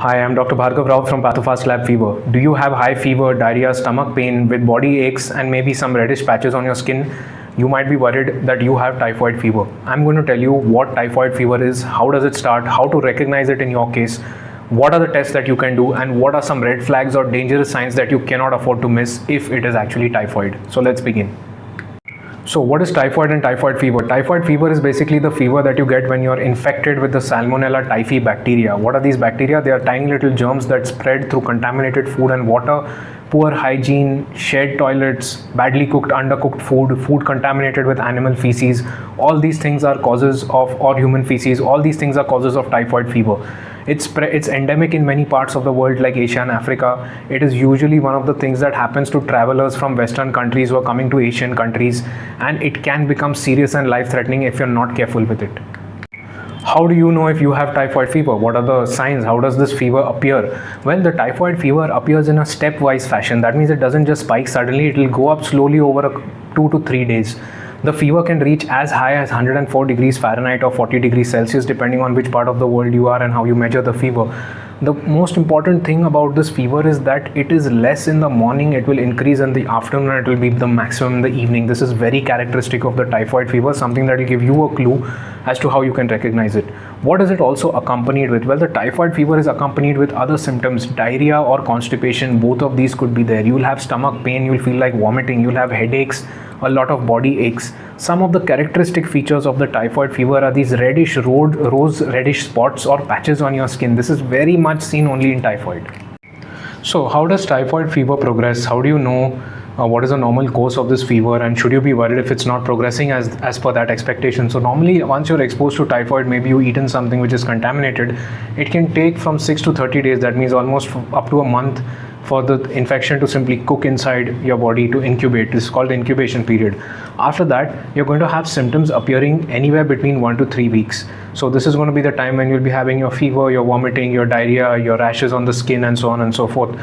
Hi, I'm Dr. Bhargav Raut from Pathofast Lab Fever. Do you have high fever, diarrhea, stomach pain with body aches and maybe some reddish patches on your skin? You might be worried that you have typhoid fever. I'm going to tell you what typhoid fever is, how does it start, how to recognize it in your case, what are the tests that you can do, and what are some red flags or dangerous signs that you cannot afford to miss if it is actually typhoid. So let's begin. So what is typhoid and typhoid fever? Typhoid fever is basically the fever that you get when you're infected with the Salmonella typhi bacteria. What are these bacteria? They are tiny little germs that spread through contaminated food and water, poor hygiene, shared toilets, badly cooked, undercooked food contaminated with animal feces. All these things are causes of, or human feces, all these things are causes of typhoid fever. It's endemic in many parts of the world like Asia and Africa. It is usually one of the things that happens to travelers from Western countries who are coming to Asian countries, and it can become serious and life-threatening if you're not careful with it. How do you know if you have typhoid fever? What are the signs? How does this fever appear? Well, the typhoid fever appears in a stepwise fashion. That means it doesn't just spike suddenly, it will go up slowly over 2 to 3 days. The fever can reach as high as 104 degrees Fahrenheit or 40 degrees Celsius depending on which part of the world you are and how you measure the fever. The most important thing about this fever is that it is less in the morning, it will increase in the afternoon, and it will be the maximum in the evening. This is very characteristic of the typhoid fever, something that will give you a clue as to how you can recognize it. What is it also accompanied with? Well, the typhoid fever is accompanied with other symptoms, diarrhea or constipation. Both of these could be there. You will have stomach pain, you will feel like vomiting, you will have headaches, a lot of body aches. Some of the characteristic features of the typhoid fever are these reddish rose reddish spots or patches on your skin. This is very much seen only in typhoid. So how does typhoid fever progress? How do you know what is the normal course of this fever, and should you be worried if it's not progressing as per that expectation? So normally once you're exposed to typhoid, maybe you eaten something which is contaminated, it can take from 6 to 30 days, that means almost up to a month, for the infection to simply cook inside your body to incubate. This is called the incubation period. After that, you're going to have symptoms appearing anywhere between 1 to 3 weeks. So this is going to be the time when you'll be having your fever, your vomiting, your diarrhea, your rashes on the skin, and so on and so forth.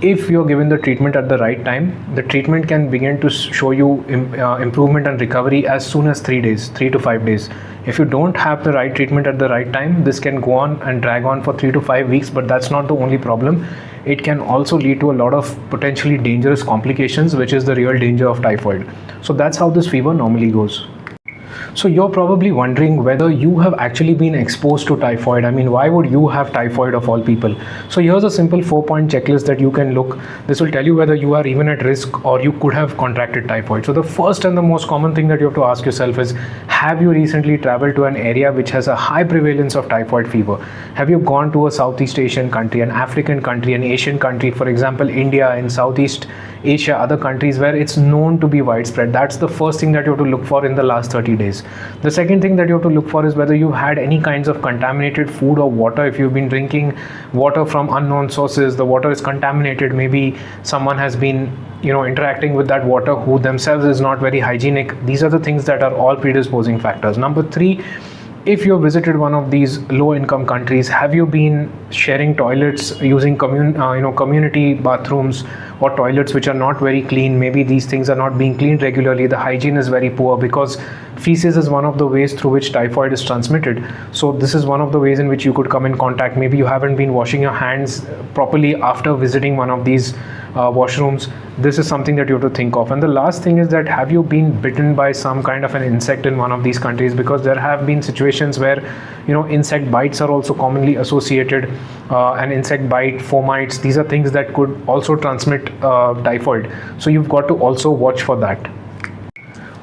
If you're given the treatment at the right time, the treatment can begin to show you improvement and recovery as soon as 3 days, 3 to 5 days. If you don't have the right treatment at the right time, this can go on and drag on for 3 to 5 weeks, but that's not the only problem. It can also lead to a lot of potentially dangerous complications, which is the real danger of typhoid. So that's how this fever normally goes. So you're probably wondering whether you have actually been exposed to typhoid. I mean, why would you have typhoid of all people? So here's a simple 4-point checklist that you can look. This will tell you whether you are even at risk or you could have contracted typhoid. So the first and the most common thing that you have to ask yourself is, have you recently traveled to an area which has a high prevalence of typhoid fever? Have you gone to a Southeast Asian country, an African country, an Asian country, for example, India, in Southeast Asia, other countries where it's known to be widespread? That's the first thing that you have to look for in the last 30 days. The second thing that you have to look for is whether you had any kinds of contaminated food or water. If you've been drinking water from unknown sources, the water is contaminated, maybe someone has been interacting with that water who themselves is not very hygienic. These are the things that are all predisposing factors. Number 3, if you visited one of these low-income countries, have you been sharing toilets using community bathrooms or toilets which are not very clean? Maybe these things are not being cleaned regularly. The hygiene is very poor because feces is one of the ways through which typhoid is transmitted. So this is one of the ways in which you could come in contact. Maybe you haven't been washing your hands properly after visiting one of these washrooms. This is something that you have to think of. And the last thing is that, have you been bitten by some kind of an insect in one of these countries? Because there have been situations where insect bites are also commonly associated. An insect bite, fomites, these are things that could also transmit typhoid. So you've got to also watch for that.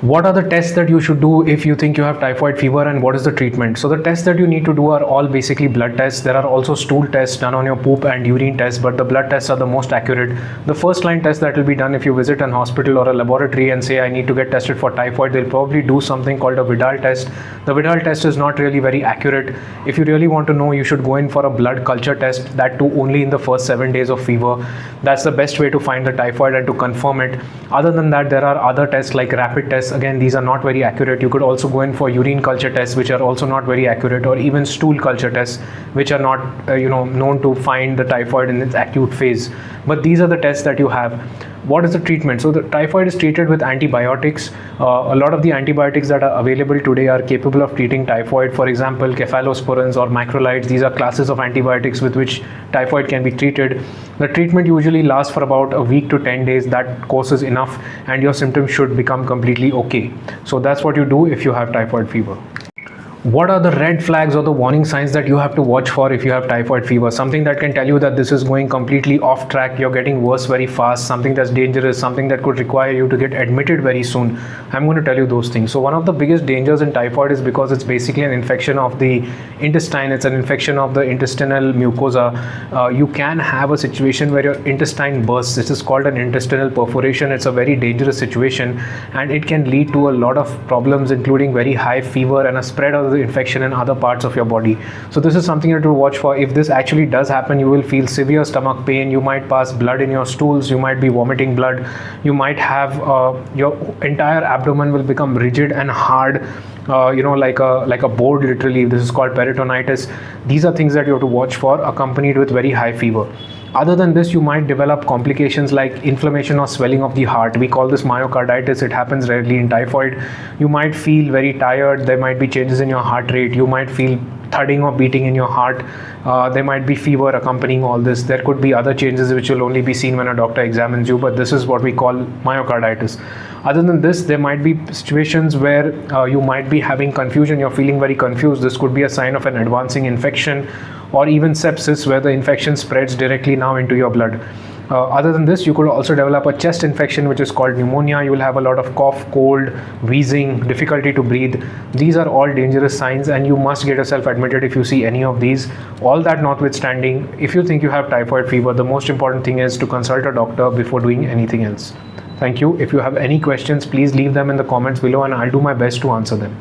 What are the tests that you should do if you think you have typhoid fever, and what is the treatment? So the tests that you need to do are all basically blood tests. There are also stool tests done on your poop and urine tests, but the blood tests are the most accurate. The first line test that will be done if you visit an hospital or a laboratory and say, I need to get tested for typhoid, they'll probably do something called a Vidal test. The Vidal test is not really very accurate. If you really want to know, you should go in for a blood culture test, that too only in the first 7 days of fever. That's the best way to find the typhoid and to confirm it. Other than that, there are other tests like rapid tests. Again, these are not very accurate. You could also go in for urine culture tests, which are also not very accurate, or even stool culture tests, which are not known to find the typhoid in its acute phase. But these are the tests that you have. What is the treatment? So the typhoid is treated with antibiotics. A lot of the antibiotics that are available today are capable of treating typhoid. For example, cephalosporins or macrolides. These are classes of antibiotics with which typhoid can be treated. The treatment usually lasts for about a week to 10 days. That course is enough and your symptoms should become completely okay. So that's what you do if you have typhoid fever. What are the red flags or the warning signs that you have to watch for if you have typhoid fever? Something that can tell you that this is going completely off track, you're getting worse very fast, something that's dangerous, something that could require you to get admitted very soon. I'm going to tell you those things. So one of the biggest dangers in typhoid is because it's basically an infection of the intestine. It's an infection of the intestinal mucosa. You can have a situation where your intestine bursts. This is called an intestinal perforation. It's a very dangerous situation and it can lead to a lot of problems, including very high fever and a spread of the infection in other parts of your body. So this is something you have to watch for. If this actually does happen, you will feel severe stomach pain, you might pass blood in your stools, you might be vomiting blood, you might have your entire abdomen will become rigid and hard, like a board literally. This is called peritonitis. These are things that you have to watch for, accompanied with very high fever. Other than this, you might develop complications like inflammation or swelling of the heart. We call this myocarditis. It happens rarely in typhoid. You might feel very tired. There might be changes in your heart rate. You might feel thudding or beating in your heart. There might be fever accompanying all this. There could be other changes which will only be seen when a doctor examines you, but this is what we call myocarditis. Other than this, there might be situations where you might be having confusion. You're feeling very confused. This could be a sign of an advancing infection or even sepsis, where the infection spreads directly now into your blood. Other than this, you could also develop a chest infection which is called pneumonia. You will have a lot of cough, cold, wheezing, difficulty to breathe. These are all dangerous signs and you must get yourself admitted if you see any of these. All that notwithstanding, if you think you have typhoid fever, the most important thing is to consult a doctor before doing anything else. Thank you. If you have any questions, please leave them in the comments below and I'll do my best to answer them.